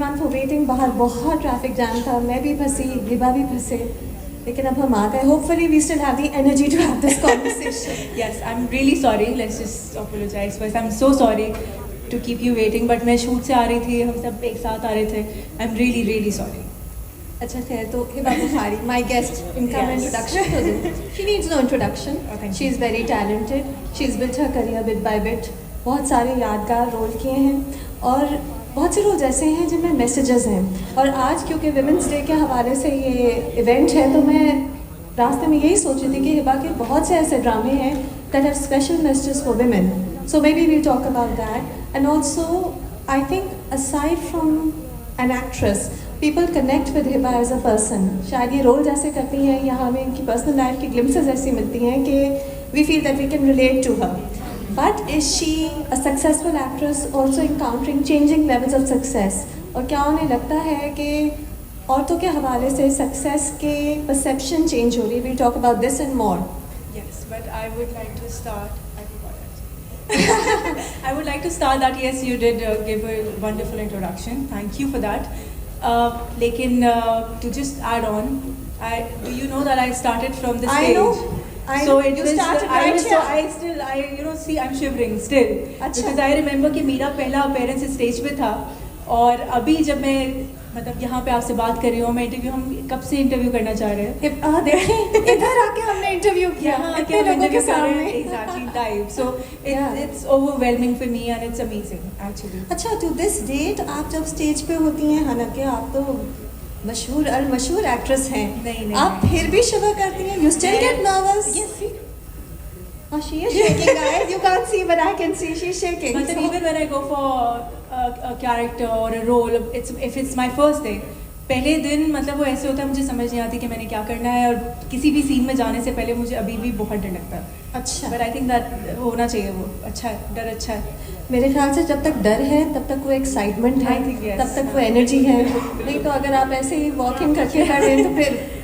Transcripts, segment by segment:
everyone for waiting. बाहर बहुत traffic jam था, मैं भी फंसी, हिबा भी फंसे, लेकिन अब हम आ गए. Hopefully we still have the energy to have this conversation. Yes, I'm really sorry. Let's just apologize first. I'm so sorry to keep you waiting. But मैं शूट से आ रही थी, हम सब एक साथ आ रहे थे. I'm really really sorry. अच्छा खैर, तो हिबा बुखारी, my guest, इनका मैं introduction तो दूँ. She needs no introduction. Oh, thank you. She is very talented. She's built her career bit by bit. बहुत सारे यादगार रोल किए हैं और बहुत से रोल ऐसे हैं जिनमें मैसेजेस हैं. और आज क्योंकि विमेंस डे के हवाले से ये इवेंट है, तो मैं रास्ते में यही सोच रही थी कि हिबा के बहुत से ऐसे ड्रामे हैं that have special messages for women. So maybe we'll talk about that. And also, I think aside from an actress, people connect with Hiba as a person. शायद ये रोल जैसे करती हैं या हमें इनकी पर्सनल लाइफ की ग्लिम्पसेस ऐसी मिलती हैं कि we feel that we can relate to her. But is she a successful actress also encountering changing levels of success? और क्या उन्हें लगता है कि औरतों के हवाले से सक्सेस के परसेप्शन चेंज हो रही है? We'll talk about this and more. Yes, but I would like to start. I forgot actually. I would like to start that yes, you did give a wonderful introduction. Thank you for that. लेकिन to just add on, do you know that I started from the stage? I know. So it you was, started right so here. I still, see, I'm shivering still. अच्छा. Because I remember कि मेरा पहला appearance stage पे था और अभी जब मैं मतलब यहाँ पे आपसे बात कर रही हूँ, मैं इंटरव्यू, हम कब से इंटरव्यू करना चाह रहे हैं? देखें, इधर आके हमने इंटरव्यू किया इतने लोगों के सामने. Exactly, live. So it's overwhelming for me and it's amazing actually. अच्छा, to this date आप जब स्टेज पे होती हैं, हालांकि आप तो मशहूर एक्ट्रेस हैं, नहीं, आप फिर भी शिवर करती हैं? You still get nervous? Yes, see. She is shaking, guys. You can't see, but I can see she's shaking. But even when I go for a character or a role, if it's my first day, पहले दिन मतलब वो ऐसे होता है, मुझे समझ नहीं आती कि मैंने क्या करना है, और किसी भी सीन में जाने से पहले मुझे अभी भी बहुत डर लगता है. अच्छा. But I think that होना चाहिए, वो अच्छा है, डर अच्छा है. मेरे ख्याल से जब तक डर है तब तक वो एक्साइटमेंट है, I think yes. तब तक वो एनर्जी है. नहीं तो अगर आप ऐसे ही वॉक इन करके कर रहे हैं तो फिर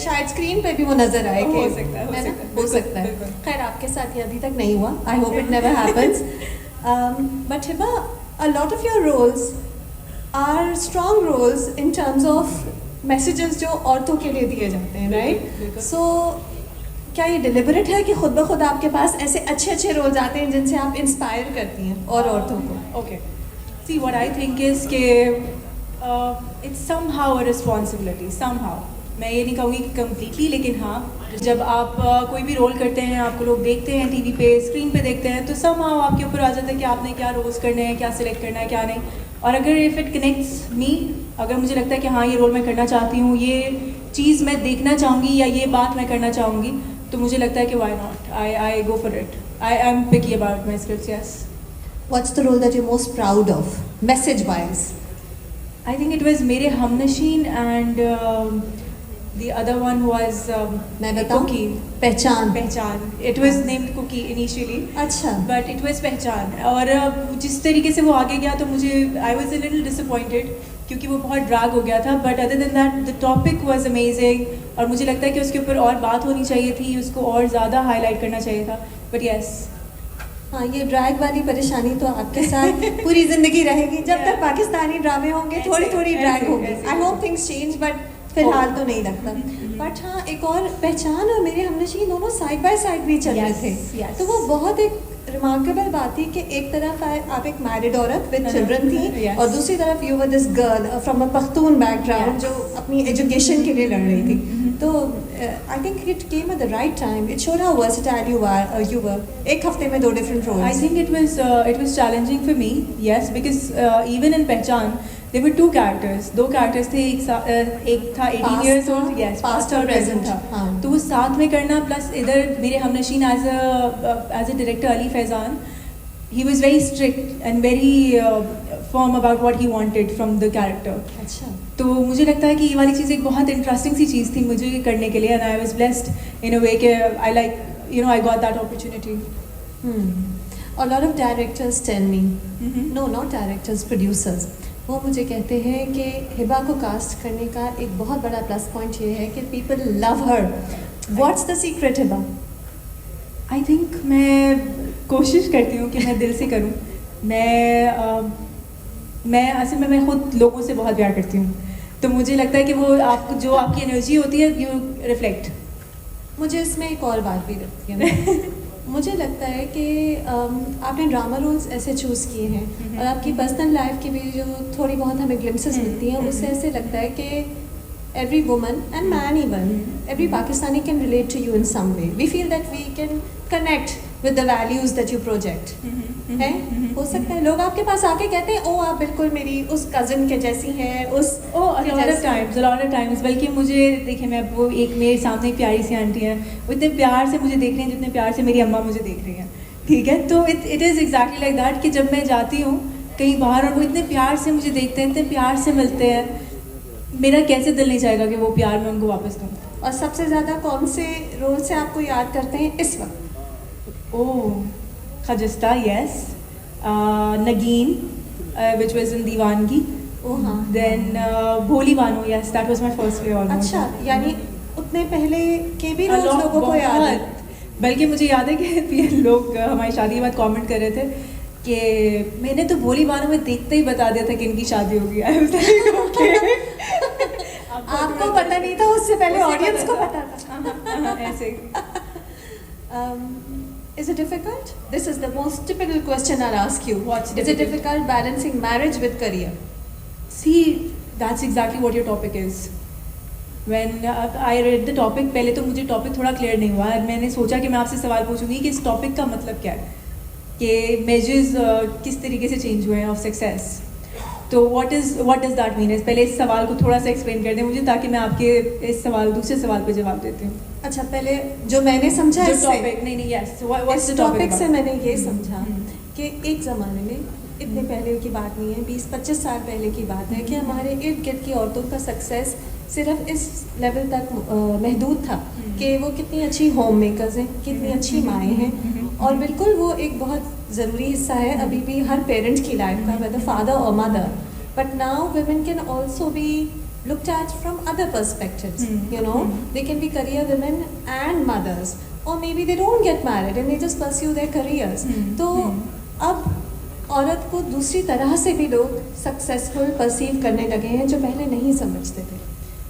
शायद स्क्रीन पे भी वो नजर आए कि हो सकता है, हो सकता है. खैर, आपके साथ ये अभी तक नहीं हुआ. I hope it never happens. But Hiba, a lot of your roles are strong roles in terms of messages जो औरतों के लिए दिए जाते हैं, राइट? सो क्या ये डिलिबरेट है कि खुद ब खुद आपके पास ऐसे अच्छे अच्छे रोल्स आते हैं जिनसे आप इंस्पायर करती हैं और औरतों को? Okay. See, what I think is कि it's somehow a responsibility, somehow. मैं ये नहीं कहूँगी कि completely, लेकिन हाँ, जब आप कोई भी रोल करते हैं, आपको लोग देखते हैं टीवी पे, स्क्रीन पे देखते हैं, तो somehow आपके ऊपर आ जाता है कि आपने क्या रोल्स करने हैं, क्या सिलेक्ट करना है, क्या नहीं. और अगर if it connects me, अगर मुझे लगता है कि हाँ ये रोल मैं करना चाहती हूँ, ये चीज़ मैं देखना चाहूँगी या ये बात मैं करना चाहूँगी, तो मुझे लगता है कि why not? I go for it. I am picky about my scripts, yes. What's the role that you're most proud of, message-wise? I think it was मेरे Humnasheen and the other one was मैं बताऊँ? Cookie. पहचान. It was named Cookie initially. अच्छा. But it was पहचान. और जिस तरीके से वो आगे गया तो मुझे I was a little disappointed क्योंकि वो बहुत ड्रैग हो गया था. But other than that, the topic was amazing. और मुझे लगता है कि उसके ऊपर और बात होनी चाहिए थी, उसको और ज़्यादा हाईलाइट करना चाहिए था. But yes. हाँ, ये ड्रैग वाली परेशानी तो आपके साथ पूरी जिंदगी रहेगी जब तक पाकिस्तानी ड्रामे होंगे. थोड़ी ड्रैग होगी. I hope things change, but फिलहाल तो नहीं लगता. बट हाँ, एक और पहचान और मेरे हमनशीन दोनों साइड बाय साइड भी चल रहे थे. तो वो बहुत एक रिमार्केबल बात थी कि एक तरफ आप एक मैरिड औरत विद चिल्ड्रन थी और दूसरी तरफ you were this girl from a Pakhtun background जो अपनी एजुकेशन के लिए लड़ रही थी. तो I think it came at the right time. It showed how versatile you were. एक हफ्ते में 2 different roles. I think it was challenging for me, yes, because even in पहचान there were 2 characters. 2 characters थे. एक था 18 years old, yes, past और present था. हाँ. तो वो साथ में करना, प्लस इधर मेरे Humnasheen as a director Ali Faizan, he was very strict and very firm about what he wanted from the character. अच्छा. तो मुझे लगता है कि ये वाली चीज़ एक बहुत इंटरेस्टिंग सी चीज़ थी मुझे करने के लिए, and I was blessed in a way कि I got that opportunity. A lot of directors tell me, no, not directors, producers, वो मुझे कहते हैं कि हिबा को कास्ट करने का एक बहुत बड़ा प्लस पॉइंट ये है कि people love her. What's the secret Hiba? I think मैं कोशिश करती हूँ कि मैं दिल से करूँ. मैं मैं असल में मैं खुद लोगों से बहुत प्यार करती हूँ, तो मुझे लगता है कि वो आपको जो आपकी एनर्जी होती है यू रिफ्लेक्ट। मुझे इसमें एक और बात भी लगती है मुझे लगता है कि आपने ड्रामा रोल्स ऐसे चूज़ किए हैं और आपकी पर्सनल लाइफ की भी जो थोड़ी बहुत हमें ग्लिम्पसेस मिलती हैं, उससे ऐसे लगता है कि every woman and man even, every Pakistani can relate to you in some way. We feel that we can connect with the values that you project. है? हो सकता है लोग आपके पास आके कहते हैं ओ आप बिल्कुल मेरी उस कज़न के जैसी हैं, उस a lot of times बल्कि मुझे देखिए, मैं वो एक मेरे सामने एक प्यारी सी आंटी हैं, वो इतने प्यार से मुझे देख रही हैं जितने प्यार से मेरी अम्मा मुझे देख रही हैं, ठीक है। तो it is exactly like that कि जब मैं जाती हूँ कहीं बाहर और वो इतने प्यार से मुझे देखते हैं, इतने प्यार से मिलते हैं, मेरा कैसे दिल नहीं चाहेगा कि वो प्यार मैं उनको वापस दूँ। और सबसे ज़्यादा कौन से रोल से आपको याद करते हैं इस वक्त? ओह, खजस्ता, यस, नगीन, विच वाज इन दीवानगी, ओह हाँ, देन भोली Bano, yes, that was my first play almost. अच्छा, यानी उतने पहले के भी रोल्स लोगों को याद है? बल्कि मुझे याद है कि लोग हमारी शादी के बाद कमेंट कर रहे थे कि मैंने तो भोली बानो में देखते ही बता दिया था कि इनकी शादी होगी। आपको पता नहीं था, उससे पहले ऑडियंस को पता था। ऐसे। Is it difficult? This is the most typical question I'll ask you. What's Is it difficult balancing marriage with career? See, that's exactly what your topic is. When I read the topic, पहले तो मुझे topic थोड़ा clear नहीं हुआ, मैंने सोचा कि मैं आपसे सवाल पूछूंगी कि इस टॉपिक का मतलब क्या है, कि मेजर्स किस तरीके से चेंज हुए हैं ऑफ सक्सेस। तो व्हाट डज दैट मीन? पहले इस सवाल को थोड़ा सा एक्सप्लेन कर दें मुझे, ताकि मैं आपके इस सवाल दूसरे सवाल पे जवाब देती हूँ। अच्छा, पहले जो मैंने समझा जो टॉपिक नहीं यस, व्हाट्स द टॉपिक से मैंने ये समझा कि एक ज़माने में, इतने पहले की बात नहीं है, 20-25 साल पहले की बात है, कि हमारे इर्द गिर्द की औरतों का सक्सेस सिर्फ इस लेवल तक महदूद था कि वो कितनी अच्छी होम मेकर्स हैं, कितनी अच्छी माएँ हैं, और बिल्कुल वो एक बहुत ज़रूरी हिस्सा है अभी भी हर पेरेंट की लाइफ का, whether father or mother. But now women can also be looked at from other perspectives. You know, they can be career women and mothers, or maybe they don't get married and they just pursue their careers. तो अब औरत को दूसरी तरह से भी लोग successful perceive करने लगे हैं जो पहले नहीं समझते थे।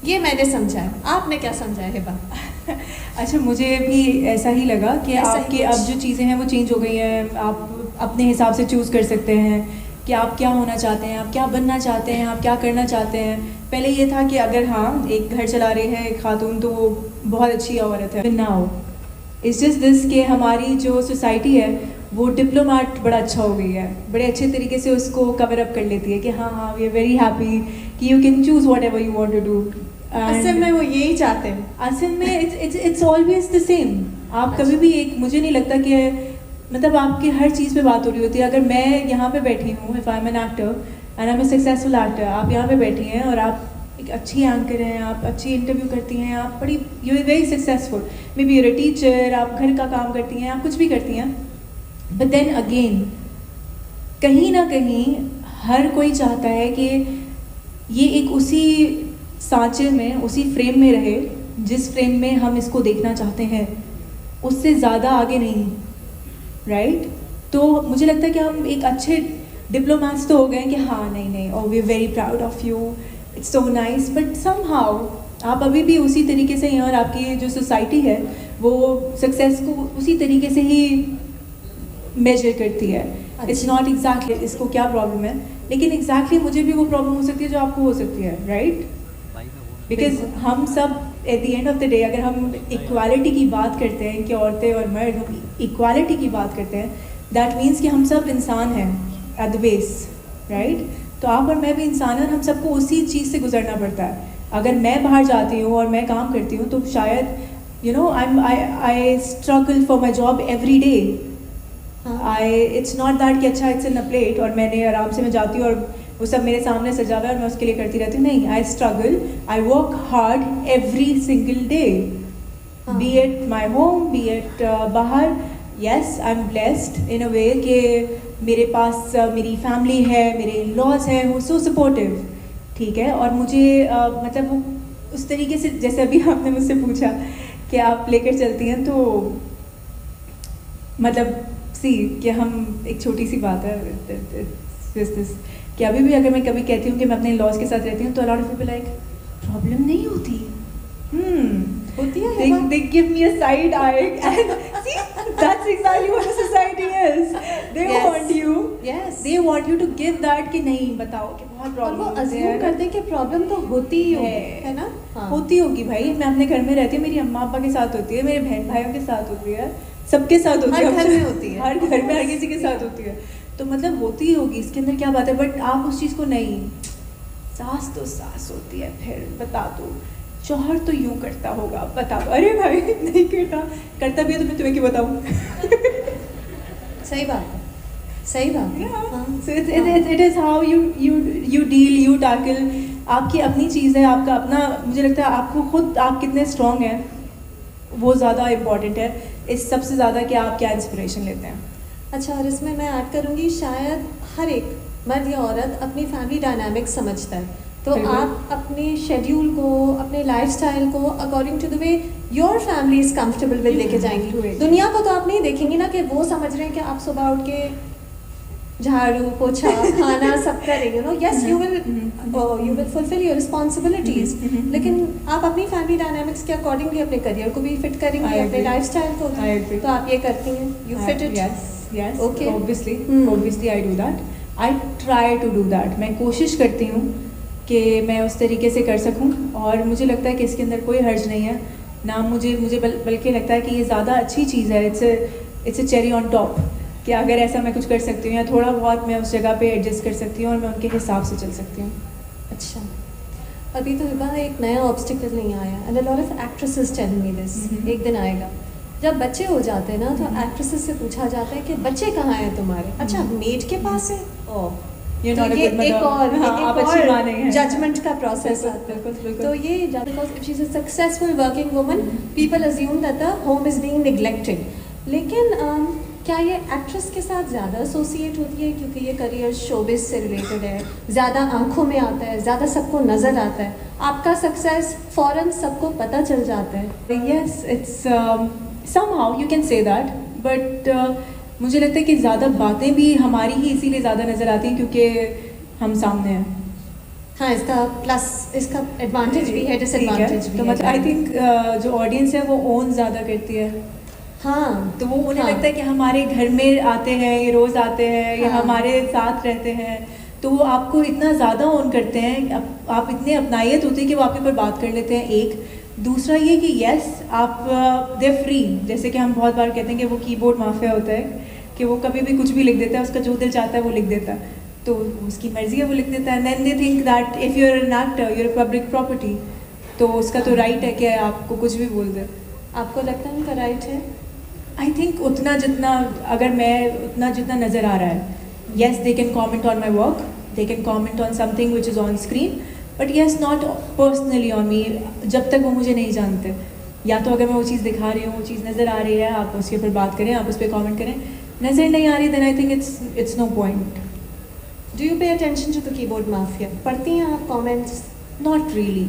ये मैंने समझा है, आपने क्या समझा है हिबा? अच्छा, मुझे भी ऐसा ही लगा कि आपके अब जो चीज़ें हैं वो चेंज हो गई हैं, आप अपने हिसाब से चूज़ कर सकते हैं कि आप क्या होना चाहते हैं, आप क्या बनना चाहते हैं, आप क्या करना चाहते हैं। पहले ये था कि अगर हाँ एक घर चला रही है एक खातून तो वो बहुत अच्छी औरत है। नाउ इट्स जस्ट दिस कि हमारी जो सोसाइटी है वो डिप्लोमेट बड़ा अच्छा हो गई है, बड़े अच्छे तरीके से उसको कवर अप कर लेती है कि हाँ हाँ वी आर वेरी हैप्पी कि you can choose whatever you want to do. असल में वो यही चाहते हैं, असल में इट्स ऑलवेज द सेम। आप कभी भी एक, मुझे नहीं लगता कि मतलब आपकी हर चीज़ पे बात हो रही होती है। अगर मैं यहाँ पे बैठी हूँ, if I am an actor and I am a successful actor, आप यहाँ पे बैठी हैं और आप एक अच्छी एंकर हैं, आप अच्छी इंटरव्यू करती हैं, आप बड़ी you are very successful, maybe you're a teacher, आप घर का काम करती हैं, आप कुछ भी करती हैं, बट देन अगेन कहीं ना कहीं हर कोई चाहता है कि ये एक उसी सांचे में, उसी फ्रेम में रहे जिस फ्रेम में हम इसको देखना चाहते हैं, उससे ज़्यादा आगे नहीं, राइट? तो मुझे लगता है कि हम एक अच्छे डिप्लोमेट्स तो हो गए कि हाँ नहीं और we are very proud of you, it's so nice, but somehow आप अभी भी उसी तरीके से हैं और आपकी जो सोसाइटी है वो सक्सेस को उसी तरीके से ही मेजर करती है। इट्स नॉट एग्जैक्टली इसको क्या प्रॉब्लम है, लेकिन एग्जैक्टली मुझे भी वो प्रॉब्लम हो सकती है जो आपको हो सकती है, राइट? बिकॉज हम सब at the end of the day अगर हम इक्वालिटी की बात करते हैं कि औरतें और मर्द, हम इक्वालिटी की बात करते हैं, दैट मीन्स कि हम सब इंसान हैं एट द बेस, राइट? तो आप और मैं भी इंसान हैं और हम सबको उसी चीज़ से गुजरना पड़ता है। अगर मैं बाहर जाती हूँ और मैं काम करती हूँ तो शायद you know I struggle for my job every day. It's not that कि अच्छा इट्स इन अ प्लेट और मैंने आराम से मैं जाती हूँ और वो सब मेरे सामने सजा हुआ है और मैं उसके लिए करती रहती हूँ। नहीं, I struggle, I work hard every single day, be at my home, be at बाहर। Yes, I am blessed in a way कि मेरे पास मेरी फैमिली है, मेरे इन-लॉज हैं, वो सो सपोर्टिव, ठीक है। और मुझे मतलब वो उस तरीके से, जैसे अभी आपने मुझसे पूछा कि आप लेकर चलती हैं, तो मतलब सी कि हम एक छोटी सी बात है कि अभी भी अगर मैं कभी कहती हूँ कि मैं अपने लॉज के साथ रहती हूँ तो a lot of people like problem नहीं होती. होती है They give me a side eye and see that's exactly what the society is. They Yes. want you. Yes. They want you to give that कि नहीं बताओ कि बहुत और प्रॉब्लम वो अज्यूम करते हैं कि प्रॉब्लम तो होती ही होगी, है ना? हाँ. होती होगी भाई. मैं अपने घर में रहती हूँ, मेरी अम्मा अब्बा के साथ होती है, मेरे बहन भाइयों के साथ होती है, सबके साथ होती है. हर घर में होती है. हर घर में हर किसी के साथ होती है. तो मतलब होती ही होगी, इसके अंदर क्या बात है. बट आप उस चीज़ को नहीं, सास तो सास होती है. फिर बता दो शौहर तो यूं करता होगा, बता दो. अरे भाई नहीं करता भी है तो मैं तुम्हें क्यों बताऊँ. सही बात है, सही बात है. हाँ. So it is how you deal, you tackle. आपकी अपनी चीज़ है, आपका अपना. मुझे लगता है आपको खुद आप कितने स्ट्रॉन्ग हैं वो ज़्यादा इम्पॉर्टेंट है इस सबसे ज़्यादा कि आप क्या इंस्पिरेशन लेते हैं. अच्छा, और इसमें मैं ऐड करूँगी, शायद हर एक मर्द या औरत अपनी फैमिली डायनामिक्स समझता है. तो बिल्कुल. आप अपने शेड्यूल को, अपने लाइफस्टाइल को according to the way your family is comfortable with लेके जाएंगी. दुनिया को तो आप नहीं देखेंगी ना कि वो समझ रहे हैं कि आप सुबह उठ के झाड़ू पोछा खाना सब कर रही हो. Yes, you will fulfil your responsibilities, लेकिन आप अपनी फैमिली डायनामिक्स के अकॉर्डिंगली अपने करियर को भी फिट करेंगे, अपने लाइफस्टाइल को. तो आप ये करती हैं, you fit it. Yes, Okay. obviously I do that. I try to do that. मैं कोशिश करती हूँ कि मैं उस तरीके से कर सकूँ, और मुझे लगता है कि इसके अंदर कोई हर्ज नहीं है ना. मुझे बल्कि लगता है कि ये ज़्यादा अच्छी चीज़ है. It's a cherry on top कि अगर ऐसा मैं कुछ कर सकती हूँ या थोड़ा बहुत मैं उस जगह पे एडजस्ट कर सकती हूँ और मैं उनके हिसाब से चल सकती हूँ. अच्छा, अभी तो हिबा एक नया ऑब्स्टिकल नहीं आया, and a lot of actresses tell me this. एक दिन आएगा जब बच्चे हो जाते हैं ना, तो एक्ट्रेसेस से पूछा जाता है कि बच्चे कहाँ हैं तुम्हारे. अच्छा, मेड के पास है. You're तो not a ये good mother. एक और हाँ, आप अच्छी माँ नहीं हैं. जजमेंट का प्रोसेस आता है. बिल्कुल. तो ये because if she is a successful working woman, people assume that the home is being neglected. लेकिन क्या ये एक्ट्रेस के साथ ज़्यादा एसोसिएट होती है क्योंकि ये करियर शोबिज से रिलेटेड है, ज़्यादा आंखों में आता है, ज़्यादा सबको नज़र आता है, आपका सक्सेस फौरन सबको पता चल जाता है. Yes, it's somehow you can say that, but मुझे लगता है कि ज़्यादा बातें भी हमारी ही इसीलिए ज़्यादा नज़र आती हैं क्योंकि हम सामने हैं. हाँ, इसका प्लस, इसका एडवांटेज भी है, डिसएडवांटेज भी तो है. मतलब आई थिंक जो ऑडियंस है वो ओन ज़्यादा करती है. हाँ, तो वो उन्हें हाँ. लगता है कि हमारे घर में आते हैं, ये रोज़ आते हैं, या हाँ. हमारे साथ रहते हैं, तो वो आपको इतना ज़्यादा ऑन करते हैं, आप इतने अपनायत होते हैं कि वो आपके ऊपर बात कर लेते हैं. एक दूसरा ये कि यस आप दे फ्री, जैसे कि हम बहुत बार कहते हैं कि वो कीबोर्ड माफिया होता है कि वो कभी भी कुछ भी लिख देता है, उसका जो दिल चाहता है वो लिख देता है, तो उसकी मर्जी है वो लिख देता है. Then they think that if you are an actor, you are public property, तो उसका तो राइट है कि आपको कुछ भी बोल दे. आपको लगता है उनका राइट है? आई थिंक उतना जितना नज़र आ रहा है. Yes, they can comment on my work, they can comment on something which is on screen, but yes not personally on me, जब तक वो मुझे नहीं जानते. या तो अगर मैं वो चीज़ दिखा रही हूँ, वो चीज़ नज़र आ रही है, आप उसके ऊपर बात करें, आप उस पर कॉमेंट करें. नज़र नहीं आ रही, then I think it's no point. Do you pay attention to the keyboard mafia? पढ़ती हैं आप कमेंट्स? Not really.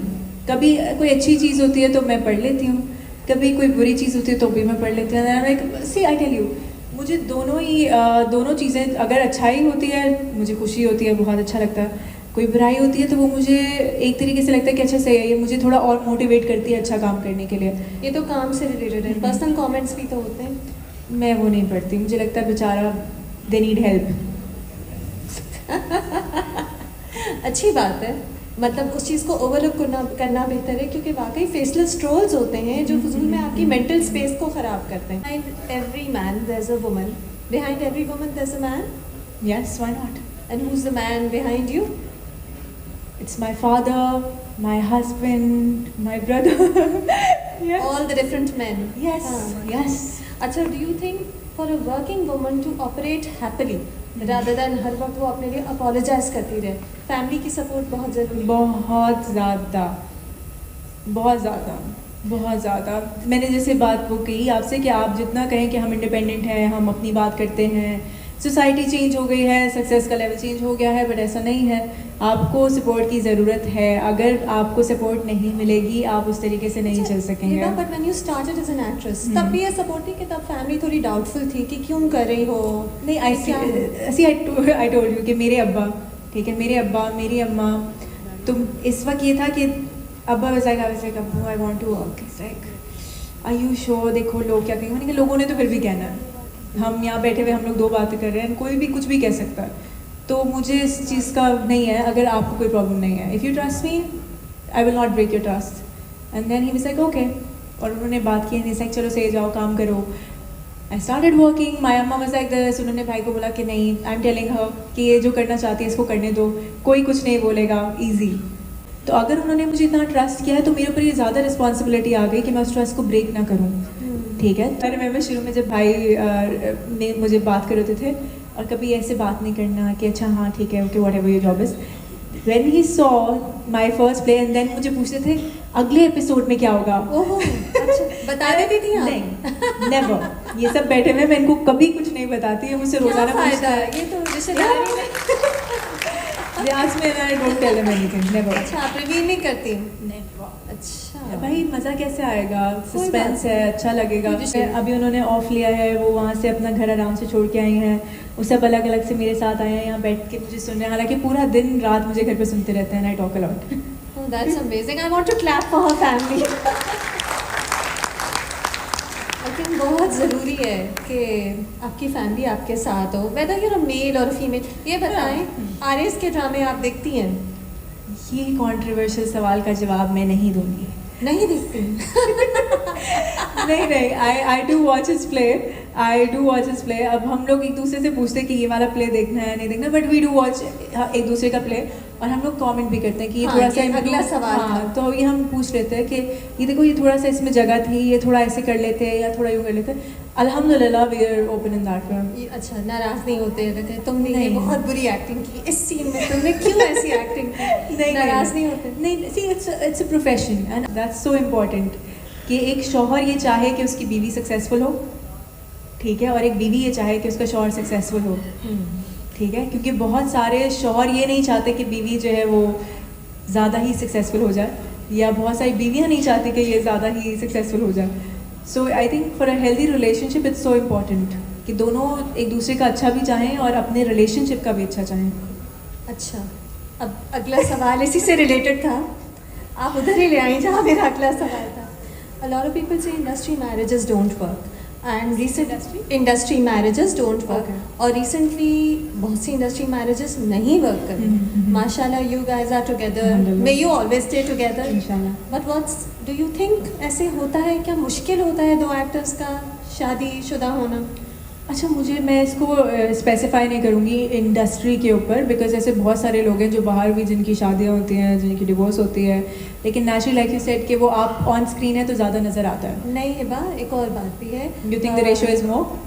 कभी कोई अच्छी चीज़ होती है तो मैं पढ़ लेती हूँ, कभी कोई बुरी चीज़ होती है तो भी मैं पढ़ लेती हूँ. सी आई टेल यू, मुझे दोनों चीज़ें, अगर अच्छाई होती है मुझे खुशी होती है, बहुत अच्छा लगता है. कोई बुराई होती है तो वो मुझे एक तरीके से लगता है कि अच्छा सही है, ये मुझे थोड़ा और मोटिवेट करती है अच्छा काम करने के लिए. ये तो काम से रिलेटेड है, पर्सनल कमेंट्स भी तो होते हैं. मैं वो नहीं पढ़ती, मुझे लगता है बेचारा दे नीड हेल्प. अच्छी बात है, मतलब उस चीज़ को ओवरलुक करना बेहतर है, क्योंकि वाकई फेसलेस ट्रोल्स होते हैं जो फजूल में आपकी मेंटल स्पेस को ख़राब करते हैं. Behind every man there is a woman, behind every woman there is a man. Yes, why not. And who is the man behind you? It's my father, my husband, my brother. Yes. All the different men. Yes. हाँ. Yes. अच्छा, do you think for a working woman to operate happily rather than हर वक्त वो अपने लिए apologize करती रहे, family की support बहुत ज़रूरी है? बहुत ज़्यादा, बहुत ज़्यादा, बहुत ज़्यादा. मैंने जैसे बात वो कही आपसे कि आप जितना कहें कि हम इंडिपेंडेंट हैं, हम अपनी बात करते हैं, सोसाइटी चेंज हो गई है, सक्सेस का लेवल चेंज हो गया है, बट ऐसा नहीं है. आपको सपोर्ट की ज़रूरत है. अगर आपको सपोर्ट नहीं मिलेगी आप उस तरीके से नहीं चल सकेंगे. But when you started as an actress, तब भी ये सपोर्ट थी कि तब फैमिली थोड़ी डाउटफुल थी कि क्यों कर रही हो? नहीं, आई टोल्ड यू कि मेरे अब्बा ठीक है, मेरे अब्बा, मेरी अम्मा, तो इस वक्त ये था कि अब्बा was like, I was like, अब्बू I want to work. He's like, are you sure? देखो लोग क्या कहेंगे। मैंने कहा लोगों ने तो फिर भी कहना है, हम यहाँ बैठे हुए हम लोग दो बातें कर रहे हैं, कोई भी कुछ भी कह सकता है, तो मुझे इस चीज़ का नहीं है। अगर आपको कोई प्रॉब्लम नहीं है, if you trust me I will not break your trust. And then he was like okay, और उन्होंने बात की, लाइक चलो सही जाओ काम करो। आई स्टार्टेड वर्किंग, माई अम्मा वाज लाइक दिस। उन्होंने भाई को बोला कि नहीं, आई एम टेलिंग हर कि ये जो करना चाहती है इसको करने दो, कोई कुछ नहीं बोलेगा, ईजी। तो अगर उन्होंने मुझे इतना ट्रस्ट किया है तो मेरे ऊपर ये ज़्यादा रिस्पॉन्सिबिलिटी आ गई कि मैं उस ट्रस्ट को ब्रेक ना करूँ, ठीक है। आई रिमेंबर शुरू में जब भाई ने मुझे बात कर रहे थे और कभी ऐसे बात नहीं करना कि अच्छा हाँ ठीक है okay whatever your job is. When he saw my first play and then मुझे पूछते थे अगले एपिसोड में क्या होगा। ओहो, अच्छा बता देती थी आप? नहीं, नेवर। ये सब बैठे हुए मैं इनको कभी कुछ नहीं बताती है, मुझसे रोजाना फायदा है, ये तो रिश्तेदारी में। आज में I don't tell them anything, never. अच्छा, आप रिवील नहीं करती? नेवर। अच्छा भाई मज़ा कैसे आएगा, सस्पेंस है, अच्छा लगेगा। मुझे अभी उन्होंने ऑफ लिया है, वो वहाँ से अपना घर आराम से छोड़ के आई हैं, वो सब अलग अलग से मेरे साथ आए हैं, यहाँ बैठ के मुझे सुन रहे हैं। हालांकि पूरा दिन रात मुझे घर पे सुनते रहते हैं, I talk a lot. Oh, that's amazing. I want to clap for her family. लेकिन बहुत ज़रूरी है कि आपकी फैमिली आपके साथ हो, whether you're a male और फीमेल। ये बताएं, आरएस के ड्रामे आप देखती हैं? ये कंट्रोवर्शियल सवाल का जवाब मैं नहीं दूंगी। नहीं देखती? नहीं, I do watch his play, I do watch his play. अब हम लोग एक दूसरे से पूछते हैं कि ये वाला प्ले देखना है नहीं देखना, बट वी डू वॉच एक दूसरे का प्ले, और हम लोग कमेंट भी करते हैं कि ये हाँ, थोड़ा सा अगला सवाल था। हाँ, तो ये हम पूछ लेते हैं कि ये देखो ये थोड़ा सा इसमें जगह थी, ये थोड़ा ऐसे कर लेते हैं या थोड़ा यूँ कर लेते हैं। अल्हम्दुलिल्लाह we are open in that way. अच्छा, नाराज नहीं होते रहते तुमने ये नहीं। बहुत बुरी एक्टिंग की इस सीन में, तुमने क्यों ऐसी एक्टिंग की? नहीं, नाराज नहीं होते? नहीं, see it's a profession and that's so important कि एक शौहर ये चाहे कि उसकी बीवी सक्सेसफुल हो, ठीक है, और एक बीवी ये चाहे कि उसका शौहर सक्सेसफुल हो, ठीक है। क्योंकि बहुत सारे शौहर ये नहीं चाहते कि बीवी जो है वो ज़्यादा ही सक्सेसफुल हो जाए, या बहुत सारी बीवियाँ नहीं चाहती कि ये ज़्यादा ही सक्सेसफुल हो जाए। So I think for a healthy relationship it's so important कि दोनों एक दूसरे का अच्छा भी चाहें और अपने रिलेशनशिप का भी अच्छा चाहें। अच्छा, अब अगला सवाल इसी से रिलेटेड था, आप उधर ही ले आई जहाँ मेरा अगला सवाल था। A lot of people say industry marriages don't work and recent industry marriages don't work. Okay. और recently बहुत सी industry marriages नहीं work कर रही। माशाल्लाह you guys are together. Alhamdulillah. May you always stay together. इंशाल्लाह। But do you think ऐसे होता है क्या, मुश्किल होता है दो एक्टर्स का शादीशुदा होना? अच्छा, मैं इसको स्पेसिफाई नहीं करूँगी इंडस्ट्री के ऊपर, बिकॉज ऐसे बहुत सारे लोग हैं जो बाहर भी जिनकी शादियाँ होती हैं, जिनकी डिवोर्स होती है, लेकिन नेचुरली लाइक यू सेड कि वो आप ऑन स्क्रीन है तो ज़्यादा नज़र आता है। नहीं हिबा, एक और बात भी है। You think the ratio is more?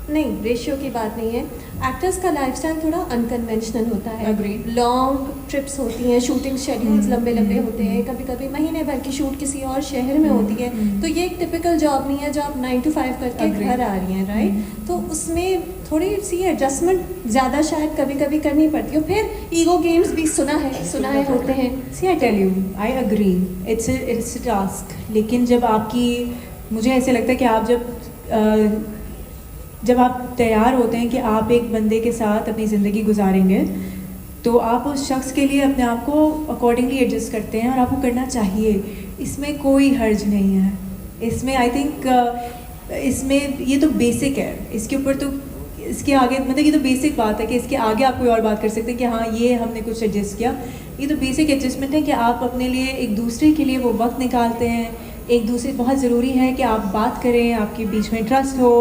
नहीं, रेशियो की बात नहीं है। एक्टर्स का लाइफस्टाइल थोड़ा अनकन्वेंशनल होता है। Agreed. लॉन्ग ट्रिप्स होती हैं, शूटिंग शेड्यूल्स लंबे लंबे होते हैं, कभी कभी महीने भर की शूट किसी और शहर में होती है। तो ये एक टिपिकल जॉब नहीं है जो आप 9 to 5 करके Agreed. घर आ रही हैं, राइट? तो उसमें थोड़ी सी एडजस्टमेंट ज़्यादा शायद कभी कभी करनी पड़ती है। फिर ईगो गेम्स भी सुना है होते हैं। See I tell you, I agree, it's a task. लेकिन जब आपकी, मुझे ऐसे लगता है कि आप जब आप तैयार होते हैं कि आप एक बंदे के साथ अपनी ज़िंदगी गुजारेंगे, तो आप उस शख्स के लिए अपने आप को अकॉर्डिंगली एडजस्ट करते हैं, और आपको करना चाहिए। इसमें कोई हर्ज नहीं है। इसमें आई थिंक इसमें ये तो बेसिक है, इसके ऊपर तो इसके आगे मतलब ये तो बेसिक बात है कि इसके आगे आप कोई और बात कर सकते हैं कि हाँ ये हमने कुछ एडजस्ट किया। ये तो बेसिक एडजस्टमेंट है कि आप अपने लिए एक दूसरे के लिए वो वक्त निकालते हैं। एक दूसरे, बहुत ज़रूरी है कि आप बात करें, आपके बीच में ट्रस्ट हो,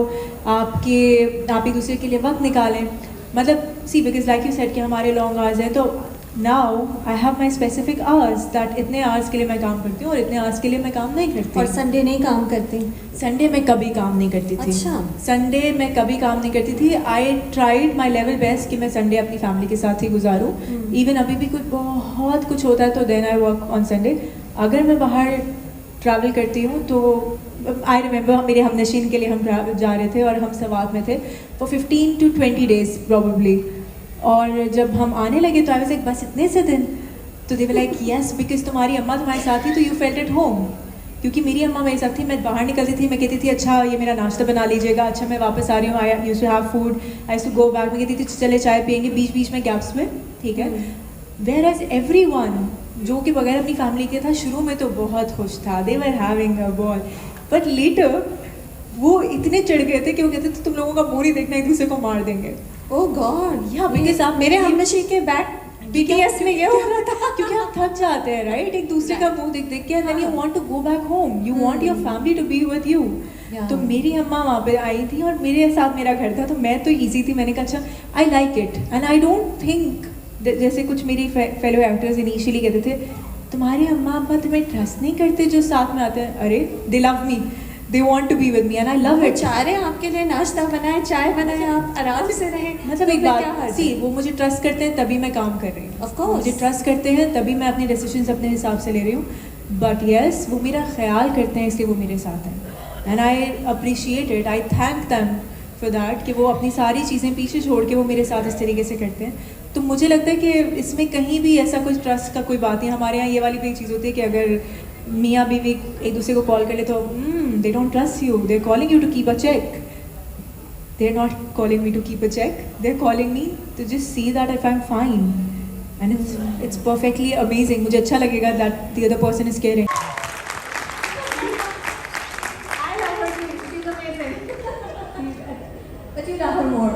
आप एक दूसरे के लिए वक्त निकालें। मतलब सी बिकॉज लाइक यू सेड कि हमारे लॉन्ग आवर्स हैं, तो now I have my specific hours that इतने आवर्स के लिए मैं काम करती हूँ और इतने आवर्स के लिए मैं काम नहीं करती। और संडे नहीं काम करती? संडे में कभी काम नहीं करती थी। अच्छा। संडे में कभी काम नहीं करती थी। I tried my level best कि मैं संडे अपनी फैमिली के साथ ही गुजारूँ। इवन अभी भी कुछ बहुत कुछ होता है तो then I work on Sunday. अगर मैं बाहर ट्रैवल करती हूँ तो आई रिमेंबर मेरे हमनशीन के लिए हम जा रहे थे और हम सवात में थे फॉर 15 to 20 days प्रॉबली। और जब हम आने लगे तो आई वाज लाइक बस इतने से दिन? तो दे वर लाइक यस, बिकॉज तुम्हारी अम्मा तुम्हारे साथ थी तो यू फेल्ट एट होम। क्योंकि मेरी अम्मा मेरे साथ थी, मैं बाहर निकलती थी, मैं कहती थी अच्छा ये मेरा नाश्ता बना लीजिएगा, अच्छा मैं वापस आ रही हूँ, I used to have food, I used to go back, मैं कहती थी चले चाय पियेंगे बीच बीच में गैप्स में, ठीक है। वेयर एज everyone जो कि बगैर अपनी फैमिली के था, शुरू में तो बहुत खुश था, they were having a boy, but later वो इतने चढ़ गए थे कि वो कहते थे तुम लोगों का मुंह नहीं देखना, एक दूसरे को मार देंगे। ओह गॉड, या बिकॉज आप मेरे हमनशी के बैक BTS में ये हो रहा था क्योंकि आप थक जाते हैं, राइट, एक दूसरे का मुंह देख देख के, and then you want to go back home, you want your family to be with you. तो मेरी अम्मा वहाँ पे आई थी और मेरे साथ मेरा घर था, तो मैं तो इजी थी, मैंने कहा अच्छा I like it, and I don't think जैसे कुछ मेरी फेलो एक्टर्स इनिशियली कहते थे तुम्हारे अम्मा अब्बा तुम्हें ट्रस्ट नहीं करते जो साथ में आते हैं, अरे they love me, they want to be with me and I love it. बेचारे आपके लिए नाश्ता बनाए, चाय बनाए, आप आराम से रहें, मतलब एक बात सी, वो मुझे ट्रस्ट करते हैं तभी मैं काम कर रही हूँ, ऑफ कोर्स मुझे ट्रस्ट करते हैं तभी मैं अपने डिसीजंस अपने हिसाब से ले रही हूँ, बट यस वो मेरा ख्याल करते हैं इसलिए वो मेरे साथ हैं, and I appreciate it, I thank them for that कि वो अपनी सारी चीज़ें पीछे छोड़ के वो मेरे साथ इस तरीके से करते हैं। तो मुझे लगता है कि इसमें कहीं भी ऐसा कुछ ट्रस्ट का कोई बात नहीं। हमारे यहाँ ये वाली भी एक चीज़ होती है कि अगर मियाँ बीवी एक दूसरे को कॉल कर ले तो they don't trust you, they are calling you to keep a check, they are not calling me to keep a check, they are calling me to just see that if I am fine, and it's perfectly amazing. मुझे अच्छा लगेगा that the other person is caring. But you love her more.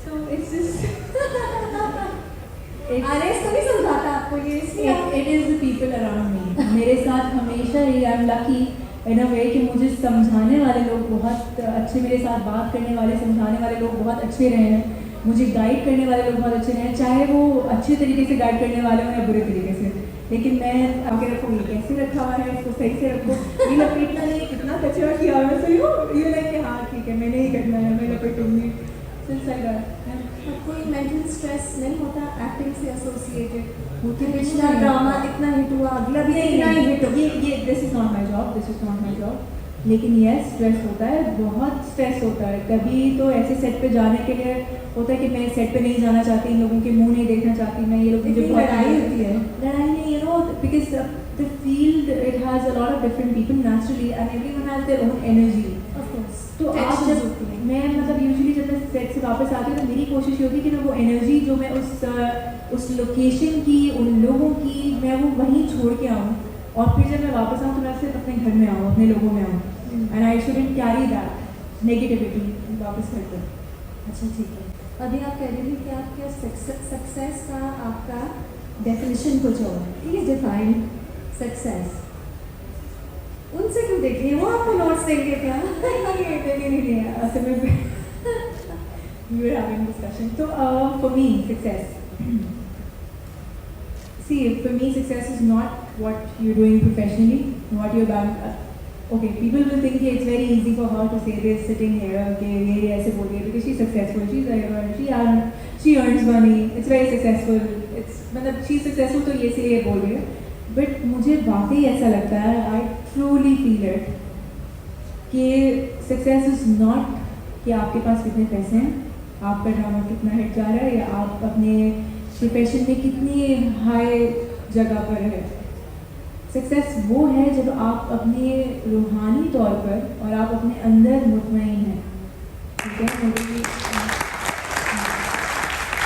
So it's just आरएस तो नहीं समझाता आपको ये, इसलिए it is the people around me. मेरे साथ हमेशा ही I am lucky in a way कि मुझे समझाने वाले लोग बहुत अच्छे, मेरे साथ बात करने वाले समझाने वाले लोग बहुत अच्छे रहे हैं, मुझे गाइड करने वाले लोग बहुत अच्छे रहे हैं, चाहे वो अच्छे तरीके से गाइड करने वाले हों या बुरे तरीके से। लेकिन मैं आगे रखूँ, ये कैसे रखा हुआ है, इसको सही से रखो, ये लपेटना नहीं, कितना कचरा किया हुआ है, सही हो ये लाइक कि हाँ ठीक है मैंने ही करना है, मैं लपेटूंगी, सिर्फ सही रहा। कोई मेंटल स्ट्रेस नहीं होता एक्टिंग से एसोसिएटेड? होते पिछला ड्रामा इतना हिट हुआ, अगला भी इतना ही हिट हो, ये this is not my job, this is not my job, लेकिन यस स्ट्रेस होता है, बहुत स्ट्रेस होता है। कभी तो ऐसे सेट पे जाने के लिए होता है कि मैं सेट पे नहीं जाना चाहती, इन लोगों के मुंह नहीं देखना चाहती, मैं ये लोग मुझे लड़ाई होती है, लड़ाई नहीं, you know, because the field it has a lot of different people naturally and everyone has their own energy. Of course. तो आप जब मैं मतलब यूजुअली जब मैं सेट से वापस आती हूँ तो मेरी कोशिश होती है कि मैं वो एनर्जी जो मैं उस लोकेशन की, उन लोगों की, मैं वो वहीं छोड़ के आऊँ, और फिर जब मैं वापस आऊँ तो मैं सिर्फ अपने घर में आऊँ, अपने लोगों में आऊँ, and I shouldn't carry that negativity वापस घर पर। अच्छा ठीक है, अभी आप कह रही थी कि आपके सक्सेस का आपका डेफिनेशन कुछ और, प्लीज डिफाइन सक्सेस। उनसे क्यों देख रही है, वो आपको नोट्स देंगे क्या? नहीं असल में we were having discussion. So for me success, see for me success is not what you're doing professionally, what you're done. Okay, people will think it's very easy for her to say this sitting here, okay, ये ऐसे बोल रही है because she's successful, she earns money, it's very successful, it's मतलब she's successful तो ये से ये बोल रही है। बट मुझे वाकई ऐसा लगता है, आई ट्रूली फील इट, कि सक्सेस इज़ नॉट कि आपके पास कितने पैसे हैं, आपका ड्रामा कितना हिट जा रहा है, या आप अपने प्रोफेशन में कितनी हाई जगह पर है। सक्सेस वो है जब आप अपने रूहानी तौर पर और आप अपने अंदर मुतमईन हैं, ठीक है,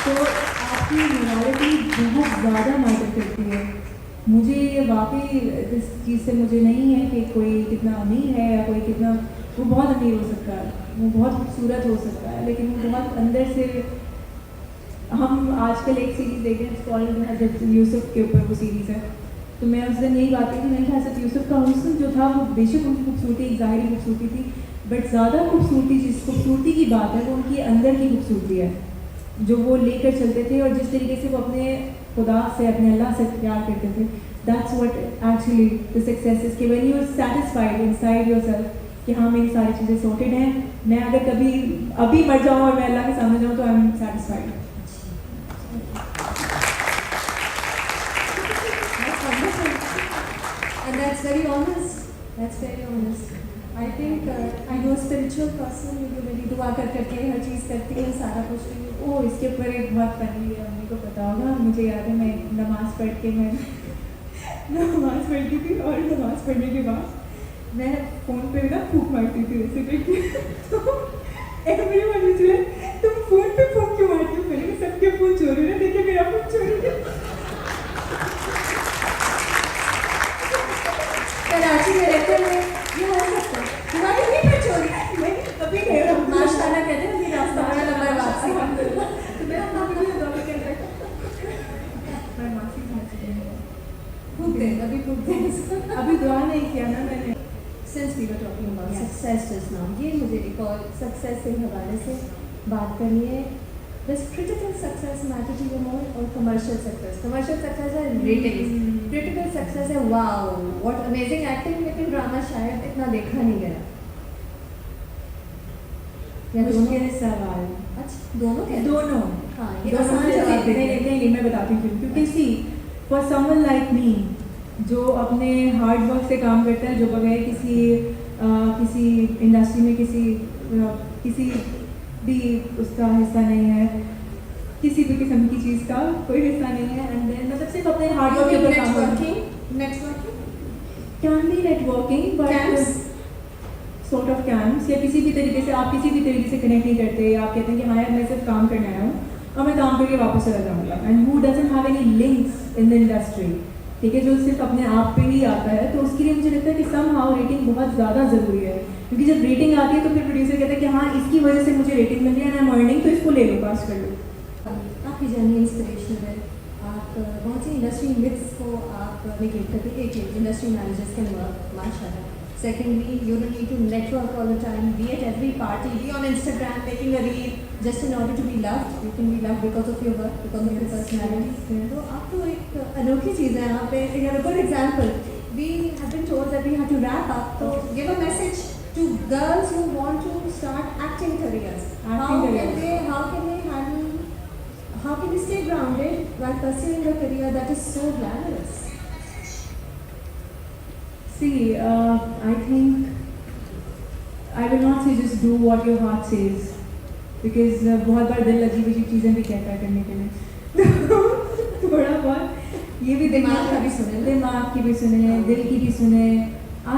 तो आपकी मोरालिटी बहुत ज़्यादा मैटर करती है। मुझे ये वाकई इस चीज़ से मुझे नहीं है कि कोई कितना अमीर है या कोई कितना, वो बहुत अमीर हो सकता है, वो बहुत खूबसूरत हो सकता है, लेकिन वो बहुत अंदर से, हम आजकल एक सीरीज़ देख रहे हैं कॉल्ड हज़रत यूसुफ के ऊपर वो सीरीज़ है, तो मैं उस दिन यही बात की, मैंने कहा हज़रत यूसुफ का हुस्न जो था वो बेशक उनकी खूबसूरती एक ज़ाहिरी खूबसूरती थी, बट ज़्यादा खूबसूरती जिस खूबसूरती की बात है वो उनकी अंदर की खूबसूरती है, जो वो लेकर चलते थे और जिस तरीके से वो अपने खुदा से, अपने अल्लाह से प्यार करते थे। That's what actually the success is, कि when you are satisfied inside yourself कि हाँ मेरी सारी चीज़ें सॉर्टेड हैं, मैं अगर कभी अभी मर जाऊँ और मैं अल्लाह के सामने जाऊँ तो I am satisfied. And that's very honest. That's very honest. I think I know a spiritual person जो मेरी दुआ कर करके हर चीज़ करती है, सारा कुछ। ओ इसके ऊपर एक बहुत फनी है, मम्मी को पता होगा, मुझे याद है मैं नमाज़ पढ़ के मैं नमाज़ पढ़ती थी और नमाज़ पढ़ने के बाद मैं फ़ोन पे ना फूंक मारती थी वैसे करके, तो एवरीवन इज लाइक तुम फ़ोन पे फूंक क्यों मारती हो? मैंने सबके फूल चोरी ना, देखिए मेरा फूल चोरी है। कराची में रहते हुए ये हो सकता है तुम्हारी भी पर चोरी नहीं कभी नहीं रहा। माशाल्लाह कहते हैं कि रास्ता बड़ा लंबा है वापसी का। तो मैं अपना वीडियो दौड़ के अंदर मैं मासी फूकते हैं, अभी फूकते हैं। अभी दुआ नहीं किया ना मैंने। Since we were talking about Yes. success just now, ये मुझे एक और सक्सेस के हवाले से बात करनी है। Does critical success matter to you more or commercial success? Commercial success है ratings, critical success है wow, what amazing acting, लेकिन ड्रामा शायद इतना देखा नहीं गया। या दोनों? मुश्किल सवाल। अच्छा दोनों क्या? दोनों। हाँ ये दोनों आसान जवाब नहीं देते हैं। नहीं मैं बताती हूँ क्योंकि सी फॉर समवन लाइक मी जो अपने हार्ड वर्क से काम करता है, जो बगैर किसी इंडस्ट्री में किसी भी उसका हिस्सा नहीं है, किसी भी किस्म की चीज़ का कोई हिस्सा नहीं है, एंड देन मतलब सिर्फ अपने हार्ड वर्क के ऊपर काम करता है। Networking can be networking but sort of camps या किसी भी तरीके से आप किसी भी तरीके से कनेक्ट नहीं करते, आप कहते हैं कि हाँ यार मैं सिर्फ काम करने आया हूँ और मैं काम करके वापस चला जाऊँगा, and who doesn't have any links in the industry, ठीक है, जो सिर्फ अपने आप पे ही आता है, तो उसके लिए मुझे लगता है कि सम हाउ रेटिंग बहुत ज़्यादा ज़रूरी है, क्योंकि जब रेटिंग आती है तो फिर प्रोड्यूसर कहता है कि हाँ इसकी वजह से मुझे रेटिंग मिल रही है एंड आई एम अर्निंग, तो इसको ले लो, पास कर लो। आपकी जर्नी इंस्पिरेशनल है। आप बहुत सी इंडस्ट्री मिथ्स को आप निगेट करते हैं। एक इंडस्ट्री मैनेजर्स कैन वर्क माशाल्लाह। Secondly, you don't need to network all the time, be at every party, be on Instagram making a reel just in order to be loved. You can be loved because of your work, because of your personality. तो आप तो एक अनोखी चीज़ है यहाँ पे। You are a good example. We have been told that we have to wrap up. So give a message to girls who want to start acting careers. How can they stay grounded while pursuing a career that is so glamorous? See, I think I will not say just do what your heart says, because बहुत बार दिल अजीब अजीब चीज़ें भी कहता है करने के लिए, थोड़ा बहुत ये भी दिमाग का भी सुने, दिमाग की भी सुने, दिल की भी सुने,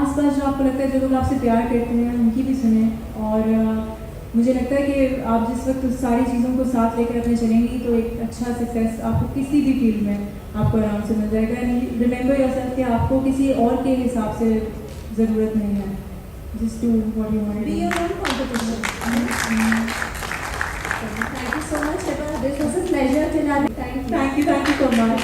आसपास जो आपको लगता है जो लोग आपसे प्यार करते हैं उनकी भी सुने, और मुझे लगता है कि आप जिस वक्त उस सारी चीज़ों को साथ लेकर अपने चलेंगी तो एक अच्छा सक्सेस आपको किसी भी फील्ड में आपको आराम से मिल जाएगा। एंड रिमेंबर योरसेल्फ कि आपको किसी और के हिसाब से ज़रूरत नहीं है, just do what you want to Be your own competition. Thank you so much, Shiva. This was a pleasure. Thank you. Thank you so much.